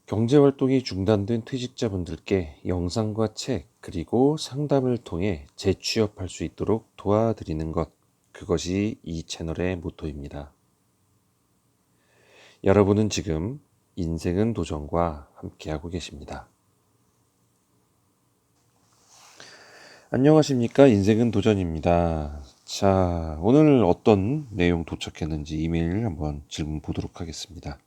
경제활동이 중단된 퇴직자분들께 영상과 책, 그리고 상담을 통해 재취업할 수 있도록 도와드리는 것, 그것이 이 채널의 모토입니다. 여러분은 지금 인생은 도전과 함께하고 계십니다. 안녕하십니까? 인생은 도전입니다. 자, 오늘 어떤 내용 도착했는지 이메일 한번 질문 보도록 하겠습니다.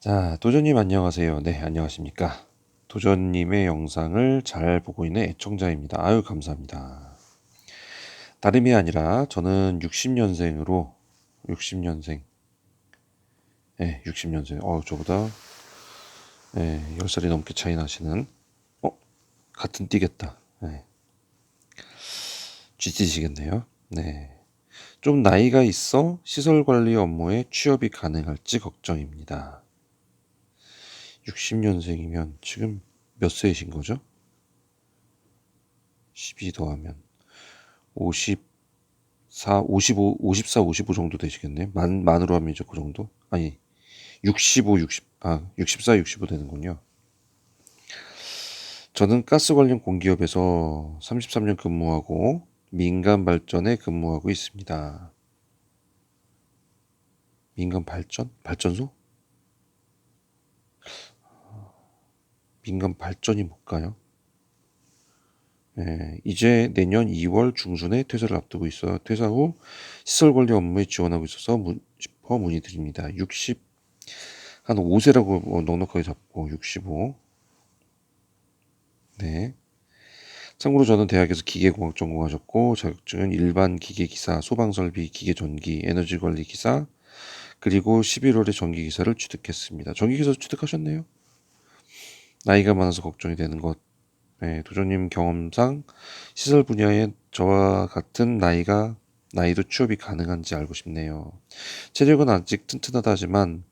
자, 도전님 안녕하세요. 네, 안녕하십니까? 도전님의 영상을 잘 보고 있는 애청자입니다. 아유, 감사합니다. 다름이 아니라 저는 60년생. 네, 60년생. 저보다 10살이 넘게 차이 나시는, 같은 띠겠다. 네. GT시겠네요. 네. 좀 나이가 있어 시설 관리 업무에 취업이 가능할지 걱정입니다. 60년생이면 지금 몇 세이신 거죠? 12 더하면 54, 55, 54, 55 정도 되시겠네. 만으로 하면 이제 그 정도? 아니, 65, 64, 65 되는군요. 저는 가스 관련 공기업에서 33년 근무하고 민간 발전에 근무하고 있습니다. 민간 발전? 발전소? 민간 발전이 뭘까요? 이제 내년 2월 중순에 퇴사를 앞두고 있어요. 퇴사 후 시설 관리 업무에 지원하고 있어서 싶어 문의드립니다. 한 5세라고 넉넉하게 잡고 65. 네. 참고로 저는 대학에서 기계공학 전공하셨고 자격증은 일반 기계기사, 소방설비, 기계전기, 에너지관리기사, 그리고 11월에 전기기사를 취득했습니다. 전기기사 취득하셨네요. 나이가 많아서 걱정이 되는 것. 도전님 경험상 시설 분야에 저와 같은 나이도 취업이 가능한지 알고 싶네요. 체력은 아직 튼튼하다 하지만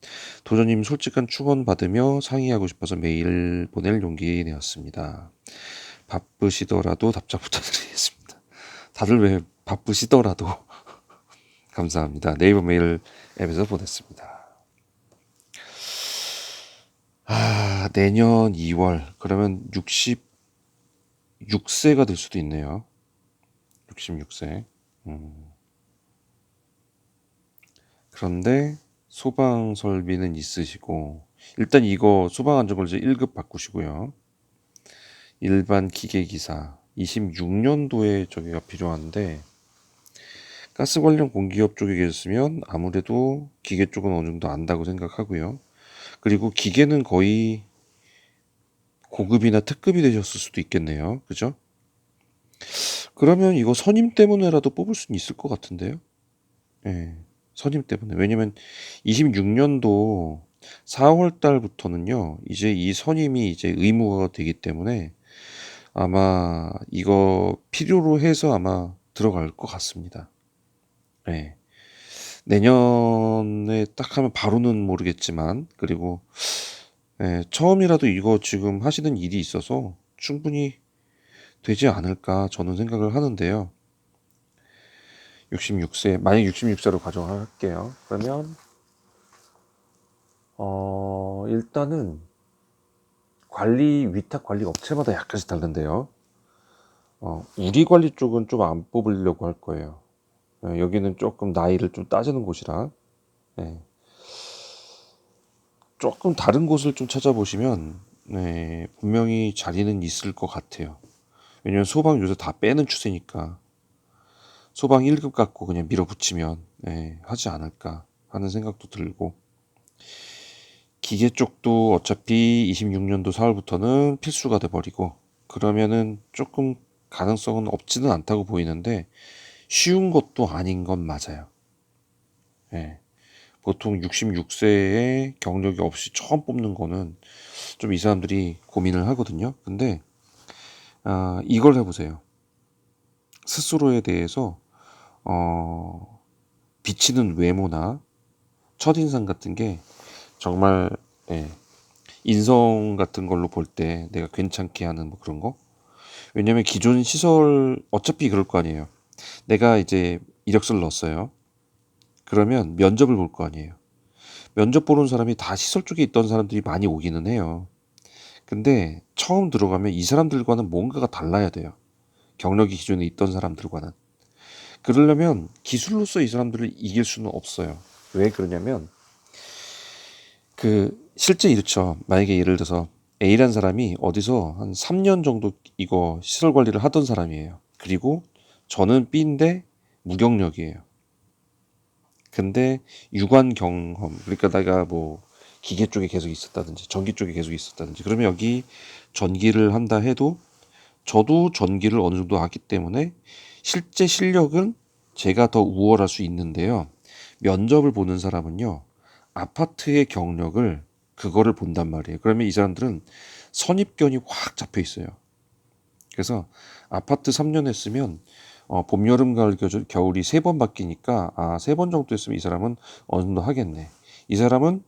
도전님 솔직한 충원 받으며 상의하고 싶어서 메일 보낼 용기 내었습니다. 바쁘시더라도 답장 부탁드리겠습니다. 다들 왜 바쁘시더라도 감사합니다. 네이버 메일 앱에서 보냈습니다. 내년 2월 그러면 66세가 될 수도 있네요. 66세. 그런데 소방 설비는 있으시고 일단 이거 소방안전관리자 1급 바꾸시고요. 일반 기계기사 26년도에 저기가 필요한데 가스 관련 공기업 쪽에 계셨으면 아무래도 기계 쪽은 어느 정도 안다고 생각하고요. 그리고 기계는 거의 고급이나 특급이 되셨을 수도 있겠네요. 그죠? 그러면 이거 선임 때문에라도 뽑을 수는 있을 것 같은데요. 예, 선임 때문에. 왜냐면 26년도 4월 달부터는요, 이제 이 선임이 이제 의무화가 되기 때문에 아마 이거 필요로 해서 아마 들어갈 것 같습니다. 예. 내년에 딱 하면 바로는 모르겠지만, 그리고 처음이라도 이거 지금 하시는 일이 있어서 충분히 되지 않을까 저는 생각을 하는데요. 66세, 만약 66세로 가정할게요. 그러면 일단은 위탁 관리 업체마다 약간씩 다른데요. 우리 관리 쪽은 좀 안 뽑으려고 할 거예요. 여기는 조금 나이를 좀 따지는 곳이라. 예. 조금 다른 곳을 좀 찾아보시면 분명히 자리는 있을 것 같아요. 왜냐면 소방 요새 다 빼는 추세니까 소방 1급 갖고 그냥 밀어붙이면 하지 않을까 하는 생각도 들고, 기계 쪽도 어차피 26년도 4월부터는 필수가 돼버리고 그러면은 조금 가능성은 없지는 않다고 보이는데 쉬운 것도 아닌 건 맞아요. 보통 66세에 경력이 없이 처음 뽑는 거는 좀 이 사람들이 고민을 하거든요. 근데 이걸 해보세요. 스스로에 대해서 비치는 외모나 첫인상 같은 게 정말 인성 같은 걸로 볼 때 내가 괜찮게 하는 뭐 그런 거. 왜냐면 기존 시설 어차피 그럴 거 아니에요. 내가 이제 이력서를 넣었어요. 그러면 면접을 볼 거 아니에요. 면접 보는 사람이 다 시설 쪽에 있던 사람들이 많이 오기는 해요. 근데 처음 들어가면 이 사람들과는 뭔가가 달라야 돼요. 경력이 기존에 있던 사람들과는. 그러려면 기술로서 이 사람들을 이길 수는 없어요. 왜 그러냐면 실제 이렇죠. 만약에 예를 들어서 A라는 사람이 어디서 한 3년 정도 이거 시설 관리를 하던 사람이에요. 그리고 저는 B인데 무경력이에요. 근데 유관 경험, 그러니까 내가 뭐 기계 쪽에 계속 있었다든지 전기 쪽에 계속 있었다든지, 그러면 여기 전기를 한다 해도 저도 전기를 어느 정도 하기 때문에 실제 실력은 제가 더 우월할 수 있는데요. 면접을 보는 사람은요, 아파트의 경력을 그거를 본단 말이에요. 그러면 이 사람들은 선입견이 확 잡혀 있어요. 그래서 아파트 3년 했으면 봄, 여름, 가을, 겨울이 3번 바뀌니까 3번 정도 했으면 이 사람은 어느 정도 하겠네. 이 사람은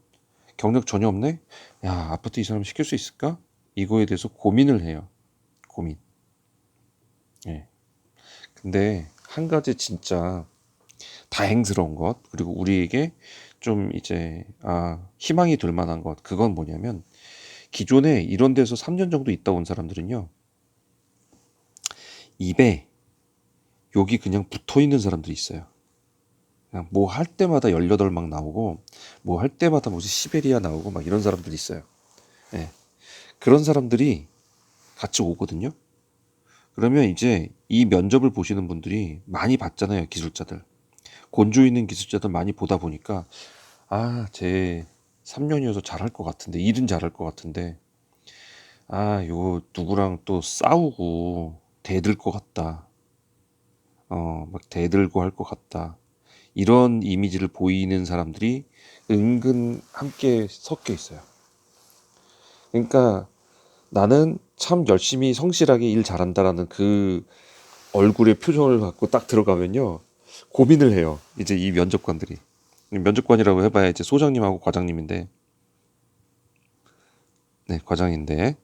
경력 전혀 없네. 야, 아파트 이 사람 시킬 수 있을까? 이거에 대해서 고민을 해요. 고민. 예. 근데 한 가지 진짜 다행스러운 것, 그리고 우리에게 좀 이제 희망이 될 만한 것, 그건 뭐냐면 기존에 이런 데서 3년 정도 있다 온 사람들은요, 입에 욕이 그냥 붙어 있는 사람들이 있어요. 그냥 뭐 할 때마다 18막 나오고, 뭐 할 때마다 무슨 시베리아 나오고 막 이런 사람들이 있어요. 예. 그런 사람들이 같이 오거든요. 그러면 이제 이 면접을 보시는 분들이 많이 봤잖아요, 기술자들. 곤조 있는 기술자들 많이 보다 보니까 쟤 3년이어서 잘할 것 같은데, 일은 잘할 것 같은데, 요 누구랑 또 싸우고 대들 것 같다. 막 대들고 할 것 같다. 이런 이미지를 보이는 사람들이 은근 함께 섞여 있어요. 그러니까 나는 참 열심히 성실하게 일 잘한다라는 그 얼굴의 표정을 갖고 딱 들어가면요, 고민을 해요. 이제 이 면접관들이. 면접관이라고 해봐야 이제 소장님하고 과장님인데, 네, 과장인데,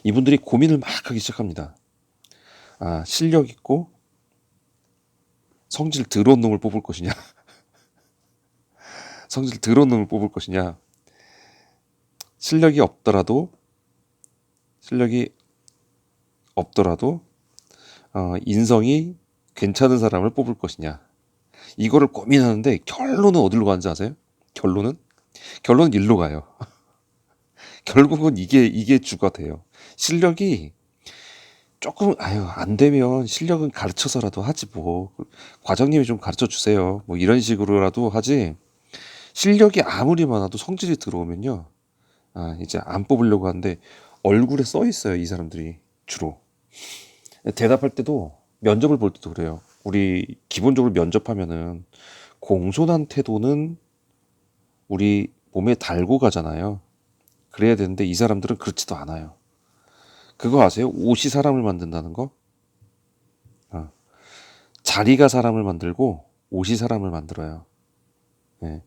이분들이 고민을 막 하기 시작합니다. 실력 있고 성질 더러운 놈을 뽑을 것이냐, 성질 더러운 놈을 뽑을 것이냐, 실력이 없더라도, 실력이 없더라도, 인성이 괜찮은 사람을 뽑을 것이냐. 이거를 고민하는데 결론은 어디로 가는지 아세요? 결론은 일로 가요. 결국은 이게 주가 돼요. 실력이 조금 안 되면 실력은 가르쳐서라도 하지 뭐. 과장님이 좀 가르쳐 주세요. 뭐 이런 식으로라도 하지. 실력이 아무리 많아도 성질이 들어오면요, 이제 안 뽑으려고 하는데 얼굴에 써 있어요, 이 사람들이 주로. 대답할 때도 면접을 볼 때도 그래요. 우리 기본적으로 면접하면은 공손한 태도는 우리 몸에 달고 가잖아요. 그래야 되는데 이 사람들은 그렇지도 않아요. 그거 아세요? 옷이 사람을 만든다는 거? 어. 자리가 사람을 만들고 옷이 사람을 만들어요. 네.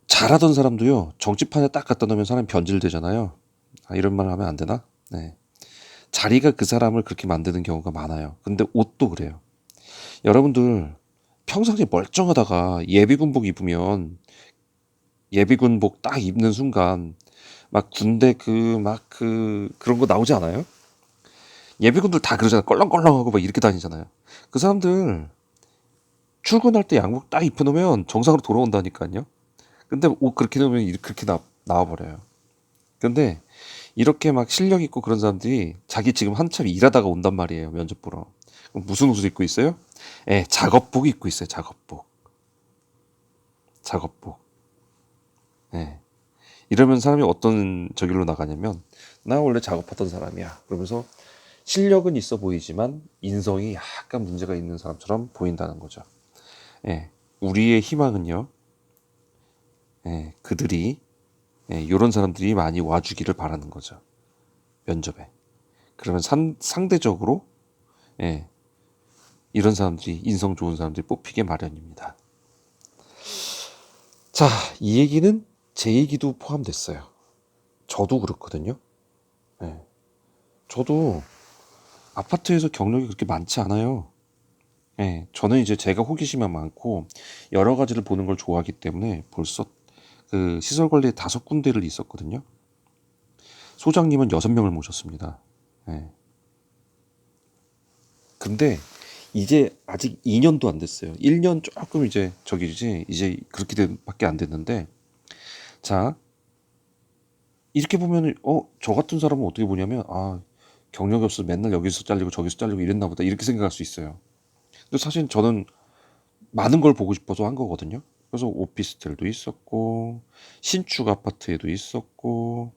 잘하던 사람도요, 정치판에 딱 갖다 놓으면 사람이 변질되잖아요. 이런 말 하면 안 되나? 네. 자리가 그 사람을 그렇게 만드는 경우가 많아요. 근데 옷도 그래요. 여러분들 평상시에 멀쩡하다가 예비군복 입으면, 예비군복 딱 입는 순간 막 군대 그런 거 나오지 않아요? 예비군들 다 그러잖아요. 껄렁껄렁하고 막 이렇게 다니잖아요. 그 사람들 출근할 때 양복 딱 입혀놓으면 정상으로 돌아온다니까요. 근데 옷 그렇게 넣으면 그렇게 나와버려요. 근데 이렇게 막 실력 있고 그런 사람들이 자기 지금 한참 일하다가 온단 말이에요, 면접 보러. 그럼 무슨 옷을 입고 있어요? 작업복 입고 있어요. 작업복. 예. 이러면 사람이 어떤 저길로 나가냐면, 나 원래 작업하던 사람이야, 그러면서 실력은 있어 보이지만 인성이 약간 문제가 있는 사람처럼 보인다는 거죠. 예. 우리의 희망은요, 그들이, 이런 사람들이 많이 와주기를 바라는 거죠, 면접에. 그러면 상대적으로, 예, 이런 사람들이, 인성 좋은 사람들이 뽑히게 마련입니다. 자, 이 얘기는 제 얘기도 포함됐어요. 저도 그렇거든요. 저도 아파트에서 경력이 그렇게 많지 않아요. 예, 저는 이제 제가 호기심이 많고 여러 가지를 보는 걸 좋아하기 때문에 벌써 그 시설 관리에 5군데를 있었거든요. 소장님은 6명을 모셨습니다. 예. 근데 이제 아직 2년도 안 됐어요. 1년 조금 이제 저기지 이제 그렇게 밖에 안 됐는데 자 이렇게 보면 저 같은 사람은 어떻게 보냐면 경력이 없어서 맨날 여기서 잘리고 저기서 잘리고 이랬나 보다 이렇게 생각할 수 있어요. 근데 사실 저는 많은 걸 보고 싶어서 한 거거든요. 그래서 오피스텔도 있었고 신축 아파트에도 있었고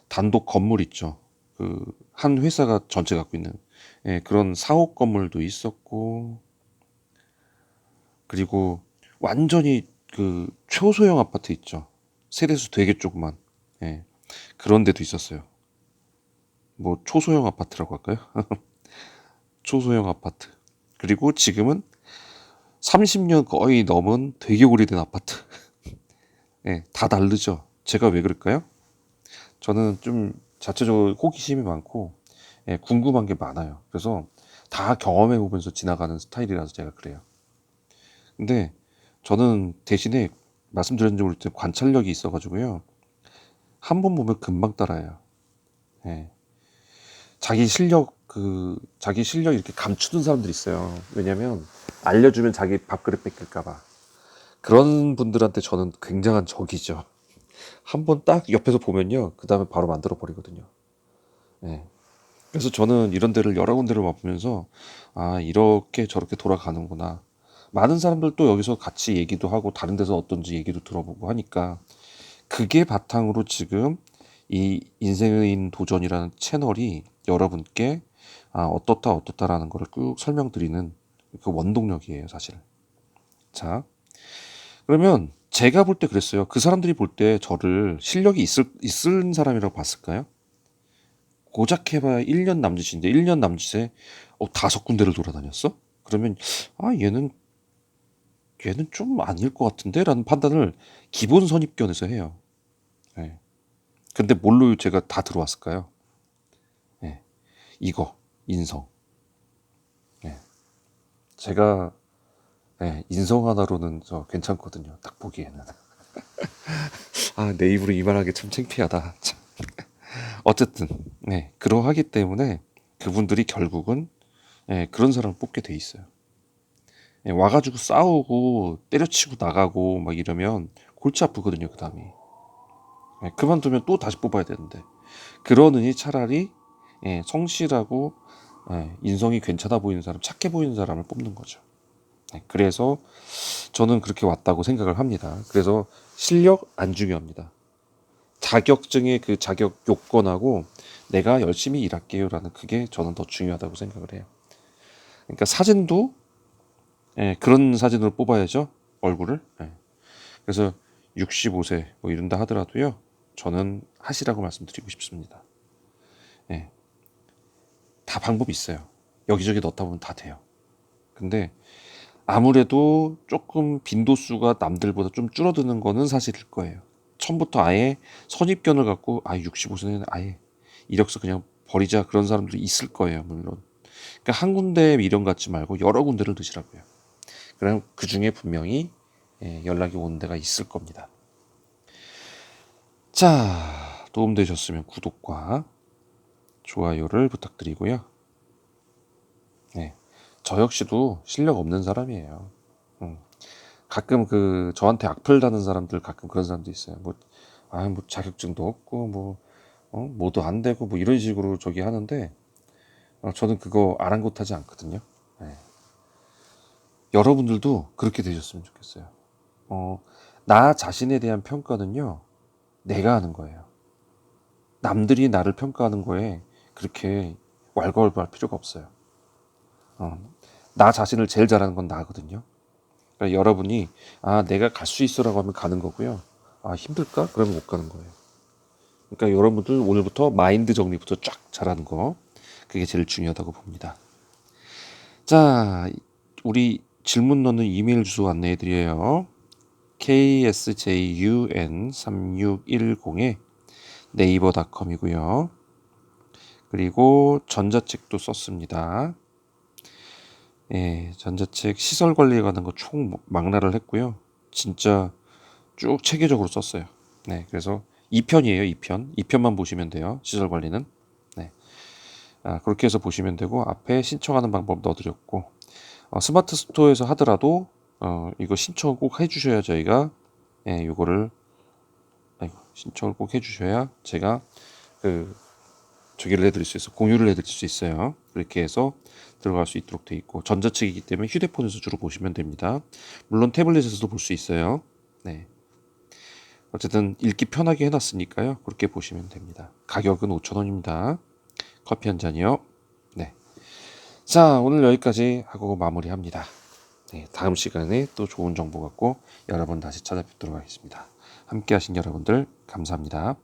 단독 건물 있죠. 그 한 회사가 전체 갖고 있는 그런 사옥 건물도 있었고 그리고 완전히 그 초소형 아파트 있죠. 세대수 되게 조그만 예, 그런 데도 있었어요. 뭐 초소형 아파트라고 할까요? 초소형 아파트. 그리고 지금은 30년 거의 넘은 되게 오래된 아파트. 예, 다 다르죠. 제가 왜 그럴까요? 저는 좀 자체적으로 호기심이 많고 궁금한 게 많아요. 그래서 다 경험해 보면서 지나가는 스타일이라서 제가 그래요. 근데 저는 대신에 말씀드렸는지 모르겠지만 관찰력이 있어가지고요. 한 번 보면 금방 따라해요. 예. 자기 실력 이렇게 감추는 사람들이 있어요. 왜냐면 알려주면 자기 밥그릇 뺏길까봐. 그런 분들한테 저는 굉장한 적이죠. 한 번 딱 옆에서 보면요. 그 다음에 바로 만들어 버리거든요. 예. 그래서 저는 이런 데를 여러 군데를 와보면서 이렇게 저렇게 돌아가는구나. 많은 사람들 또 여기서 같이 얘기도 하고 다른 데서 어떤지 얘기도 들어보고 하니까 그게 바탕으로 지금 이 인생의 도전이라는 채널이 여러분께 어떻다 어떻다라는 거를 쭉 설명드리는 그 원동력이에요, 사실. 자, 그러면 제가 볼 때 그랬어요. 그 사람들이 볼 때 저를 실력이 있을 사람이라고 봤을까요? 고작 해봐야 1년 남짓인데 1년 남짓에 5군데를 돌아다녔어? 그러면 얘는 좀 아닐 것 같은데? 라는 판단을 기본 선입견에서 해요. 예. 근데 뭘로 제가 다 들어왔을까요? 예. 이거 인성. 예. 제가 인성 하나로는 저 괜찮거든요. 딱 보기에는. 내 입으로 이 말하기 참 창피하다. 참. 어쨌든 그러하기 때문에 그분들이 결국은 그런 사람을 뽑게 돼 있어요. 와가지고 싸우고 때려치고 나가고 막 이러면 골치 아프거든요. 그 다음이. 그만두면 또 다시 뽑아야 되는데 그러느니 차라리 성실하고 인성이 괜찮아 보이는 사람, 착해 보이는 사람을 뽑는 거죠. 그래서 저는 그렇게 왔다고 생각을 합니다. 그래서 실력 안 중요합니다. 자격증의 그 자격 요건하고 내가 열심히 일할게요라는 그게 저는 더 중요하다고 생각을 해요. 그러니까 사진도 그런 사진으로 뽑아야죠. 얼굴을. 그래서 65세 뭐 이런다 하더라도요. 저는 하시라고 말씀드리고 싶습니다. 다 방법이 있어요. 여기저기 넣다 보면 다 돼요. 근데 아무래도 조금 빈도수가 남들보다 좀 줄어드는 거는 사실일 거예요. 처음부터 아예 선입견을 갖고 65세는 아예 이력서 그냥 버리자 그런 사람들이 있을 거예요. 물론. 그러니까 한 군데 미련 갖지 말고 여러 군데를 드시라고요. 그럼 그 중에 분명히 연락이 오는 데가 있을 겁니다. 자, 도움되셨으면 구독과 좋아요를 부탁드리고요. 저 역시도 실력 없는 사람이에요. 가끔 저한테 악플 다는 사람들 가끔 그런 사람도 있어요. 뭐 자격증도 없고 뭐도 안 되고 뭐 이런 식으로 저기 하는데 저는 그거 아랑곳하지 않거든요. 여러분들도 그렇게 되셨으면 좋겠어요. 나 자신에 대한 평가는요, 내가 하는 거예요. 남들이 나를 평가하는 거에 그렇게 왈가왈부할 필요가 없어요. 나 자신을 제일 잘하는 건 나거든요. 그러니까 여러분이 내가 갈 수 있어라고 하면 가는 거고요. 힘들까? 그러면 못 가는 거예요. 그러니까 여러분들 오늘부터 마인드 정리부터 쫙 잘하는 거 그게 제일 중요하다고 봅니다. 자, 우리 질문 넣는 이메일 주소 안내해 드려요. ksjun3610에 네이버닷컴이고요. 그리고 전자책도 썼습니다. 예, 전자책 시설 관리에 관한 거 총 망라를 했고요. 진짜 쭉 체계적으로 썼어요. 네, 그래서 2편이에요, 2편. 2편만 보시면 돼요, 시설 관리는. 네, 그렇게 해서 보시면 되고, 앞에 신청하는 방법 넣어드렸고, 스마트 스토어에서 하더라도, 이거 신청을 꼭 해주셔야 저희가, 예, 요거를, 신청을 꼭 해주셔야 제가 그 저기를 해드릴 수 있어, 공유를 해드릴 수 있어요. 그렇게 해서 들어갈 수 있도록 돼 있고, 전자책이기 때문에 휴대폰에서 주로 보시면 됩니다. 물론 태블릿에서도 볼 수 있어요. 네, 어쨌든 읽기 편하게 해놨으니까요. 그렇게 보시면 됩니다. 가격은 5,000원입니다. 커피 한 잔이요. 네, 자, 오늘 여기까지 하고 마무리합니다. 네, 다음 시간에 또 좋은 정보 갖고 여러분 다시 찾아뵙도록 하겠습니다. 함께 하신 여러분들 감사합니다.